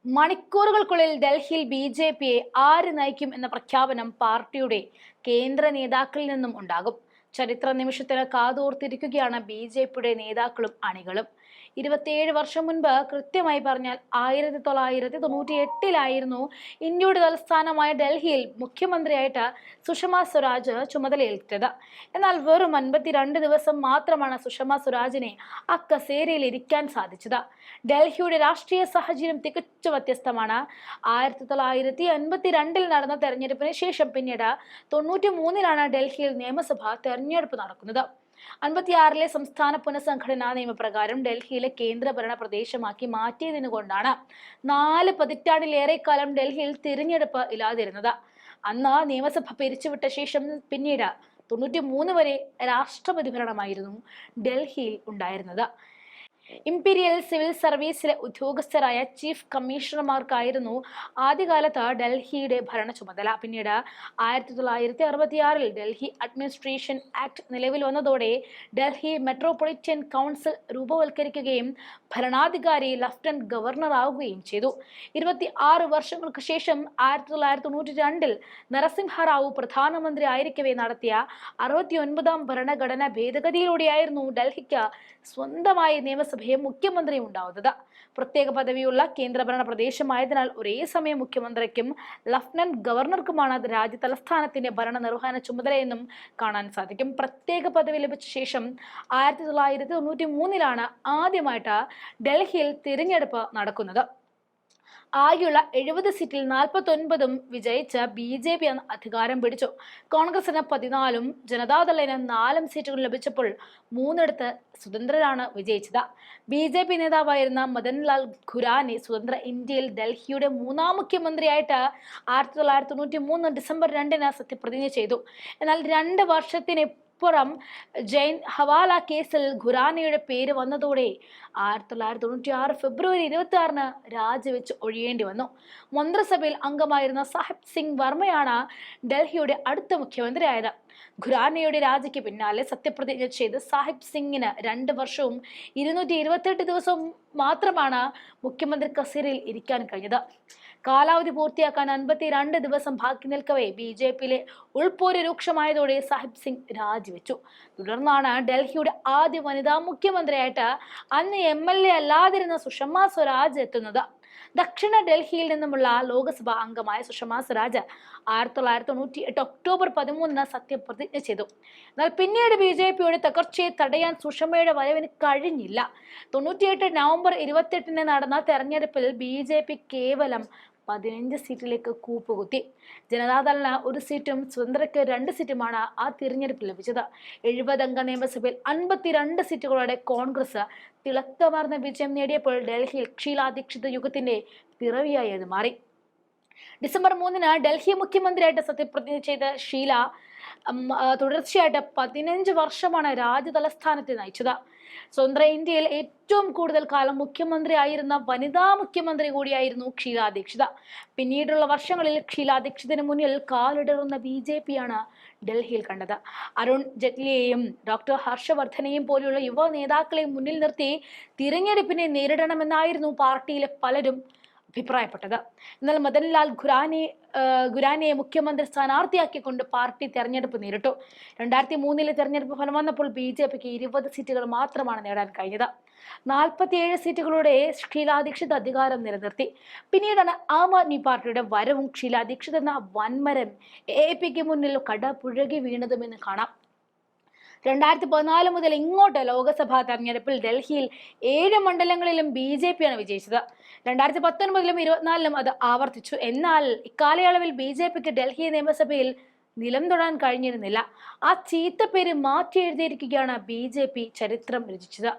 മണിക്കൂറുകൾക്കുള്ളിൽ ഡൽഹിയിൽ ബി.ജെ.പിയെ ആര് നയിക്കും എന്ന പ്രഖ്യാപനം പാർട്ടിയുടെ കേന്ദ്ര നേതാക്കളിൽ നിന്നും ഉണ്ടാകും. ചരിത്ര നിമിഷത്തിന് കാതോർത്തിരിക്കുകയാണ് ബി.ജെ.പിയുടെ നേതാക്കളും അണികളും. 27 വർഷം മുൻപ്, കൃത്യമായി പറഞ്ഞാൽ 1998-ലായിരുന്നു ഇന്ത്യയുടെ തലസ്ഥാനമായ ഡൽഹിയിൽ മുഖ്യമന്ത്രിയായിട്ട് സുഷമ സ്വരാജ് ചുമതലയേറ്റത്. എന്നാൽ വെറും 52 ദിവസം മാത്രമാണ് സുഷമ സ്വരാജിനെ ആ കസേരയിൽ ഇരിക്കാൻ സാധിച്ചത്. ഡൽഹിയുടെ രാഷ്ട്രീയ സാഹചര്യം തികച്ചും വ്യത്യസ്തമാണ്. 1952-ൽ നടന്ന തെരഞ്ഞെടുപ്പിന് ശേഷം പിന്നീട് 93-ലാണ് ഡൽഹിയിൽ നിയമസഭാ തെരഞ്ഞെടുപ്പ് നടക്കുന്നത്. 56-ലെ സംസ്ഥാന പുനഃസംഘടനാ നിയമപ്രകാരം ഡൽഹിയിലെ കേന്ദ്രഭരണ പ്രദേശമാക്കി മാറ്റിയതിനു കൊണ്ടാണ് 4 പതിറ്റാണ്ടിലേറെക്കാലം ഡൽഹിയിൽ തിരഞ്ഞെടുപ്പ് ഇല്ലാതിരുന്നത്. അന്ന് നിയമസഭ പിരിച്ചുവിട്ട ശേഷം പിന്നീട് 93 വരെ രാഷ്ട്രപതി ഭരണമായിരുന്നു ഡൽഹിയിൽ ഉണ്ടായിരുന്നത്. ഇംപീരിയൽ സിവിൽ സർവീസിലെ ഉദ്യോഗസ്ഥരായ ചീഫ് കമ്മീഷണർമാർക്കായിരുന്നു ആദ്യകാലത്ത് ഡൽഹിയുടെ ഭരണ ചുമതല. പിന്നീട് 1966-ൽ ഡൽഹി അഡ്മിനിസ്ട്രേഷൻ ആക്ട് നിലവിൽ വന്നതോടെ ഡൽഹി മെട്രോപൊളിറ്റൻ കൗൺസിൽ രൂപവൽക്കരിക്കുകയും ഭരണാധികാരി ലഫ്റ്റനന്റ് ഗവർണർ ആവുകയും ചെയ്തു. 26 വർഷങ്ങൾക്ക് ശേഷം 1992-ൽ നരസിംഹറാവു പ്രധാനമന്ത്രി ആയിരിക്കവേ നടത്തിയ 69-ാം ഭരണഘടനാ ഭേദഗതിയിലൂടെയായിരുന്നു ഡൽഹിക്ക് സ്വന്തമായി നിയമസഭയും മുഖ്യമന്ത്രിയും ഉണ്ടാവുന്നത്. പ്രത്യേക പദവിയുള്ള കേന്ദ്രഭരണ പ്രദേശമായതിനാൽ ഒരേ സമയം മുഖ്യമന്ത്രിക്കും ലഫ്റ്റനന്റ് ഗവർണർക്കുമാണ് രാജ്യ തലസ്ഥാനത്തിന്റെ ഭരണ നിർവഹണ ചുമതലയെന്നും കാണാൻ സാധിക്കും. പ്രത്യേക പദവി ലഭിച്ച ശേഷം 1993-ലാണ് ആദ്യമായിട്ട് ഡൽഹിയിൽ തിരഞ്ഞെടുപ്പ് നടക്കുന്നത്. ആകെയുള്ള 70 സീറ്റിൽ 49-ഉം വിജയിച്ച് ബി.ജെ.പി അധികാരം പിടിച്ചു. കോൺഗ്രസിന് 14-ഉം ജനതാദളിന് 4 സീറ്റുകൾ ലഭിച്ചപ്പോൾ 3 സ്വതന്ത്രരാണ് വിജയിച്ചത്. ബി.ജെ.പി നേതാവായിരുന്ന മദൻലാൽ ഖുറാനെ സ്വതന്ത്ര ഇന്ത്യയിൽ ഡൽഹിയുടെ 3-ാം മുഖ്യമന്ത്രിയായിട്ട് 1993 ഡിസംബർ 2-ന് സത്യപ്രതിജ്ഞ ചെയ്തു. എന്നാൽ 2 വർഷത്തിന് പുറം ജയിൻ ഹവാല കേസിൽ ഖുറാനയുടെ പേര് വന്നതോടെ 1996 ഫെബ്രുവരി 26-ന് രാജിവെച്ച് ഒഴിയേണ്ടി വന്നു. മന്ത്രിസഭയിൽ അംഗമായിരുന്ന സാഹിബ് സിംഗ് വർമ്മയാണ് ഡൽഹിയുടെ അടുത്ത മുഖ്യമന്ത്രിയായത്. ഖുറാനയുടെ രാജിക്ക് പിന്നാലെ സത്യപ്രതിജ്ഞ ചെയ്ത് സാഹിബ് സിംഗിന് 2 വർഷവും 228 ദിവസവും മാത്രമാണ് മുഖ്യമന്ത്രി കസേരയിൽ ഇരിക്കാൻ കഴിഞ്ഞത്. കാലാവധി പൂർത്തിയാക്കാൻ 52 ദിവസം ബാക്കി നിൽക്കവേ ബി.ജെ.പിയിലെ ഉൾപോര് രൂക്ഷമായതോടെ സാഹിബ് സിംഗ് രാജിവെച്ചു. തുടർന്നാണ് ഡൽഹിയുടെ ആദ്യ വനിതാ മുഖ്യമന്ത്രിയായിട്ട് അന്ന് എം.എൽ.എ അല്ലാതിരുന്ന സുഷമ സ്വരാജ് എത്തുന്നത്. ദക്ഷിണ ഡൽഹിയിൽ നിന്നുമുള്ള ലോക്സഭാ അംഗമായ സുഷമ സ്വരാജ് 1998 ഒക്ടോബർ 13-ന് സത്യപ്രതിജ്ഞ ചെയ്തു. എന്നാൽ പിന്നീട് ബി.ജെ.പിയുടെ തകർച്ചയെ തടയാൻ സുഷമയുടെ വരവിന് കഴിഞ്ഞില്ല. 98 നവംബർ 28-ന് നടന്ന തെരഞ്ഞെടുപ്പിൽ ബി.ജെ.പി കേവലം 15 സീറ്റിലേക്ക് കൂപ്പുകുത്തി. ജനതാദളിന് 1 സീറ്റും സ്വതന്ത്രയ്ക്ക് 2 സീറ്റുമാണ് ആ തിരഞ്ഞെടുപ്പിൽ ലഭിച്ചത്. 70-അംഗ നിയമസഭയിൽ 52 സീറ്റുകളോടെ കോൺഗ്രസ് തിളക്കമാർന്ന വിജയം നേടിയപ്പോൾ ഡൽഹിയിൽ ഷീലാ ദീക്ഷിത് യുഗത്തിന്റെ പിറവിയായി അത് മാറി. ഡിസംബർ 3-ന് ഡൽഹി മുഖ്യമന്ത്രിയായിട്ട് സത്യപ്രതിജ്ഞ ചെയ്ത ഷീല തുടർച്ചയായിട്ട് 15 വർഷമാണ് രാജ്യ തലസ്ഥാനത്തെ നയിച്ചത്. സ്വതന്ത്ര ഇന്ത്യയിൽ ഏറ്റവും കൂടുതൽ കാലം മുഖ്യമന്ത്രി ആയിരുന്ന വനിതാ മുഖ്യമന്ത്രി കൂടിയായിരുന്നു ഷീലാ ദീക്ഷിത്. പിന്നീടുള്ള വർഷങ്ങളിൽ ഷീലാ ദീക്ഷിതിന് മുന്നിൽ കാലിടറുന്ന ബി.ജെ.പിയാണ് ഡൽഹിയിൽ കണ്ടത്. അരുൺ ജെയ്റ്റ്ലിയെയും ഡോക്ടർ ഹർഷവർദ്ധനെയും പോലെയുള്ള യുവ നേതാക്കളെ മുന്നിൽ നിർത്തി തിരഞ്ഞെടുപ്പിനെ നേരിടണമെന്നായിരുന്നു പാർട്ടിയിലെ പലരും അഭിപ്രായപ്പെട്ടത്. എന്നാൽ മദൻലാൽ ഖുറാനെ മുഖ്യമന്ത്രി സ്ഥാനാർത്ഥിയാക്കിക്കൊണ്ട് പാർട്ടി തെരഞ്ഞെടുപ്പ് നേരിട്ടു. 2003-ലെ തെരഞ്ഞെടുപ്പ് ഫലം വന്നപ്പോൾ ബി.ജെ.പിക്ക് 20 സീറ്റുകൾ മാത്രമാണ് നേടാൻ കഴിഞ്ഞത്. 47 സീറ്റുകളുടെ ഷീലാ ദീക്ഷിത് അധികാരം നിലനിർത്തി. പിന്നീടാണ് ആം ആദ്മി പാർട്ടിയുടെ വരവും ഷീലാ ദീക്ഷിത് എന്ന വൻമരം എ.പി.ക്ക് മുന്നിൽ കടപുഴകി വീണതുമെന്ന് കാണാം. 2014 മുതൽ ഇങ്ങോട്ട് ലോക്സഭാ തെരഞ്ഞെടുപ്പിൽ ഡൽഹിയിൽ 7 മണ്ഡലങ്ങളിലും ബി.ജെ.പിയാണ് വിജയിച്ചത്. 2019-ലും 24-ലും അത് ആവർത്തിച്ചു. എന്നാൽ ഇക്കാലയളവിൽ ബി.ജെ.പിക്ക് ഡൽഹി നിയമസഭയിൽ നിലം തൊടാൻ കഴിഞ്ഞിരുന്നില്ല. ആ ചീത്തപ്പേര് മാറ്റി എഴുതിയിരിക്കുകയാണ് ബി.ജെ.പി ചരിത്രം രചിച്ചത്.